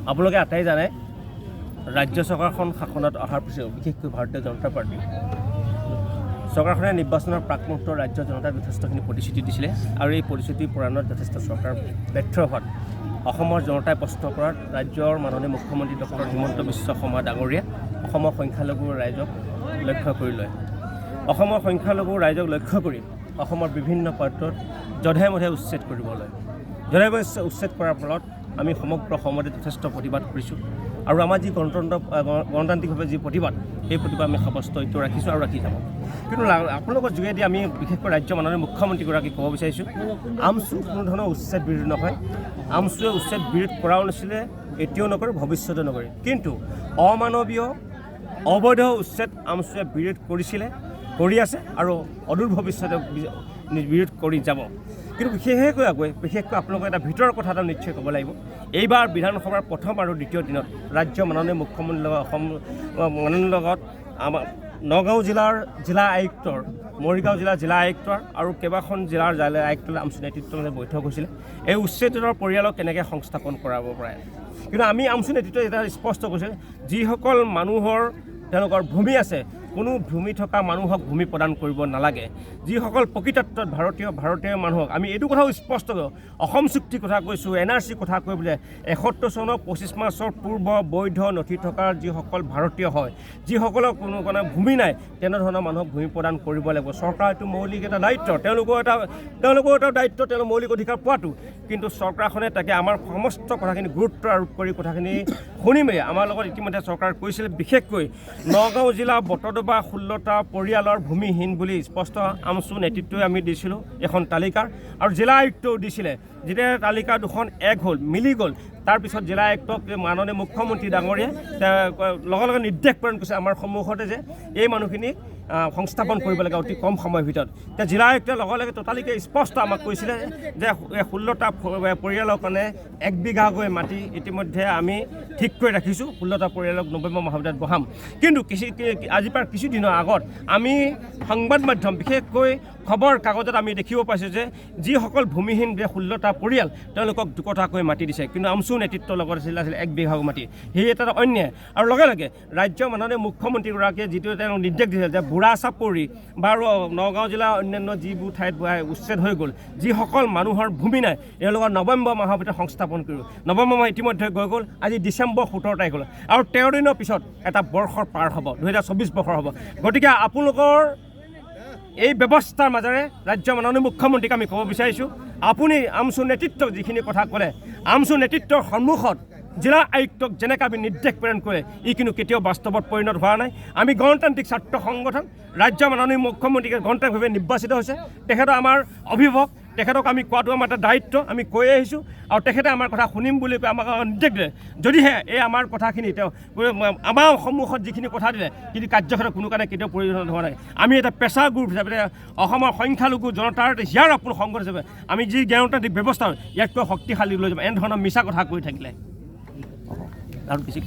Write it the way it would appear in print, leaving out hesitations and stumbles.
আপোনালোকে আটাই জানে ৰাজ্য চৰকাৰখন শাসনত অহাৰ পিছত বিশেষকৈ ভাৰতীয় জনতা পাৰ্টি চৰকাৰখনে নিৰ্বাচনৰ প্ৰাক মুহূৰ্তত ৰাজ্য জনতাক যথেষ্টখিনি প্ৰতিশ্ৰুতি দিছিলে আৰু এই প্ৰতিশ্ৰুতি পূৰণত যথেষ্ট চৰকাৰ ব্যৰ্থ হোৱাত অসমৰ জনতাই প্ৰশ্ন কৰাত ৰাজ্যৰ মাননীয় মুখ্যমন্ত্ৰী ডক্টৰ হিমন্ত বিশ্ব শৰ্মা ডাঙৰীয়া অসমৰ সংখ্যালঘু ৰাইজক লক্ষ্য কৰি লয়। অসমৰ সংখ্যালঘু ৰাইজক লক্ষ্য কৰি অসমৰ বিভিন্ন প্ৰান্তত যধে মধে উচ্ছেদ কৰিবলৈ যধে মধে উচ্ছেদ কৰাৰ ফলত আমি সমগ্ৰ অসমতে যথেষ্ট প্ৰতিবাদ কৰিছোঁ আৰু আমাৰ যি গণতান্ত্ৰিকভাৱে যি প্ৰতিবাদ সেই প্ৰতিবাদ আমি সাব্যস্ত এতিয়া ৰাখিছোঁ আৰু ৰাখি যাব। কিন্তু আপোনালোকৰ যোগেদি আমি বিশেষকৈ ৰাজ্যৰ মাননীয় মুখ্যমন্ত্ৰীগৰাকীক ক'ব বিচাৰিছোঁ, আমচু কোনো ধৰণৰ উচ্ছেদ বিৰোধ নহয়। আমচুৱে উচ্ছেদ বিৰোধ কৰাও নাছিলে, এতিয়াও নকৰে, ভৱিষ্যতে নকৰে। কিন্তু অমানৱীয় অবৈধ উচ্ছেদ আমচুৱে বিৰোধ কৰিছিলে, কৰি আছে আৰু অদূৰ ভৱিষ্যতে বিৰোধ কৰি যাব। কিন্তু বিশেষকৈ আপোনালোকে এটা ভিতৰৰ কথা এটা নিশ্চয় ক'ব লাগিব। এইবাৰ বিধানসভাৰ প্ৰথম আৰু দ্বিতীয় দিনত ৰাজ্যৰ মাননীয় মুখ্যমন্ত্ৰীৰ লগত মাননীয়ৰ লগত আমাৰ নগাঁও জিলা আয়ুক্তৰ, মৰিগাঁও জিলা আয়ুক্তৰ আৰু কেইবাখন জিলাৰ আয়ুক্তৰ আমচু নেতৃত্বত বৈঠক হৈছিলে এই উচ্ছেদিত পৰিয়ালক কেনেকৈ সংস্থাপন কৰাব পাৰে। কিন্তু আমি আমচু নেতৃত্বই এটা স্পষ্ট কৈছে, যিসকল মানুহৰ তেওঁলোকৰ ভূমি আছে, কোনো ভূমি থকা মানুহক ভূমি প্ৰদান কৰিব নালাগে। যিসকল প্ৰকৃতাৰ্থত ভাৰতীয় মানুহক আমি এইটো কথাও স্পষ্ট কৰোঁ, অসম চুক্তিৰ কথা কৈছোঁ, NRC কথা কৈ বোলে 71 চনৰ 25 মাৰ্চৰ পূৰ্ব বৈধ নথি থকা যিসকল ভাৰতীয় হয়, যিসকলৰ কোনো ভূমি নাই, তেনেধৰণৰ মানুহক ভূমি প্ৰদান কৰিব লাগিব। চৰকাৰ এইটো মৌলিক এটা দায়িত্ব, তেওঁলোকৰ এটা দায়িত্ব, তেওঁলোকৰ মৌলিক অধিকাৰ পোৱাটো। কিন্তু চৰকাৰখনে তাকে আমাৰ সমস্ত কথাখিনি গুৰুত্ব আৰোপ কৰি কথাখিনি শুনিমেই আমাৰ লগত ইতিমধ্যে চৰকাৰ কৈছিলে। বিশেষকৈ নগাঁও জিলা বটদবা 16টা পৰিয়ালৰ ভূমিহীন বুলি স্পষ্ট আমচু নেতৃত্বই আমি দিছিলোঁ এখন তালিকাৰ, আৰু জিলা আয়ুক্তও দিছিলে। যেতিয়া তালিকা দুখন এক হ'ল, মিলি গ'ল, তাৰপিছত জিলা আয়ুক্তক মাননীয় মুখ্যমন্ত্ৰী ডাঙৰীয়াই লগে লগে নিৰ্দেশ প্ৰেৰণ কৰিছে আমাৰ সন্মুখতে যে এই মানুহখিনিক সংস্থাপন কৰিব লাগে অতি কম সময়ৰ ভিতৰত। এতিয়া জিলা আয়ুক্তই লগে লগে তালিকা স্পষ্ট আমাক কৈছিলে যে 16টা পৰিয়ালৰ কাৰণে 1 বিঘাকৈ মাটি ইতিমধ্যে আমি ঠিক কৰি ৰাখিছোঁ, 16টা পৰিয়ালক নৱেম্বৰ মাহৰ ভিতৰত বহাম। কিন্তু আজিৰ পৰা কিছুদিনৰ আগত আমি সংবাদ মাধ্যম বিশেষকৈ খবৰ কাগজত আমি দেখিব পাইছোঁ যে যিসকল ভূমিহীন 16টা পৰিয়াল তেওঁলোকক 2 কঠাকৈ মাটি দিছে, কিন্তু আমচু নেতৃত্বৰ লগত আছিল 1 বিঘা মাটি। সেই এটা অন্যায়। আৰু লগে লগে ৰাজ্যৰ মাননীয় মুখ্যমন্ত্ৰীগৰাকীয়ে যিটো তেওঁ নিৰ্দেশ দিছিল যে বুঢ়া চাপৰি বা নগাঁও জিলাৰ অন্যান্য যিবোৰ ঠাইত উচ্ছেদ হৈ গ'ল, যিসকল মানুহৰ ভূমি নাই, তেওঁলোকৰ নৱেম্বৰ মাহৰ ভিতৰত সংস্থাপন কৰিব। নৱেম্বৰ মাহ ইতিমধ্যে গৈ গ'ল, আজি ডিচেম্বৰ 17 তাৰিখ হ'ল, আৰু 13 দিনৰ পিছত এটা বৰ্ষৰ পাৰ হ'ব, 2024 বৰ্ষৰ হ'ব। গতিকে আপোনালোকৰ এই ব্যৱস্থাৰ মাজেৰে ৰাজ্যৰ মাননীয় মুখ্যমন্ত্ৰীক আমি ক'ব বিচাৰিছোঁ, আপুনি আমচু নেতৃত্বক যিখিনি কথা ক'লে, আমচু নেতৃত্বৰ সন্মুখত জিলা আয়ুক্তক যেনেকৈ আমি নিৰ্দেশ প্ৰেৰণ কৰে, ই কিন্তু কেতিয়াও বাস্তৱত পৰিণত হোৱা নাই। আমি গণতান্ত্ৰিক ছাত্ৰ সংগঠন, ৰাজ্যৰ মাননীয় মুখ্যমন্ত্ৰীকে গণতান্ত্ৰিকভাৱে নিৰ্বাচিত হৈছে, তেখেতৰ আমাৰ অভিভাৱক, তেখেতক আমি কোৱাটো আমাৰ এটা দায়িত্ব, আমি কৈ আহিছোঁ, আৰু তেখেতে আমাৰ কথা শুনিম বুলি কৈ আমাক নিৰ্দেশ দিলে। যদিহে এই আমাৰ কথাখিনি তেওঁ আমাৰ সন্মুখত যিখিনি কথা দিলে, কিন্তু কাৰ্যক্ষেত্ৰত কোনো কাৰণে কেতিয়াও পৰিণত হোৱা নাই। আমি এটা পেছাৰ গ্ৰুপ হিচাপে অসমৰ সংখ্যালঘু জনতাৰ হিয়াৰ আপোন সংগঠন হিচাপে আমি যি গণতান্ত্ৰিক ব্যৱস্থা ইয়াতকৈ শক্তিশালী লৈ যাম এনেধৰণৰ মিছা কথা কৈ থাকিলে। আৰু বেছি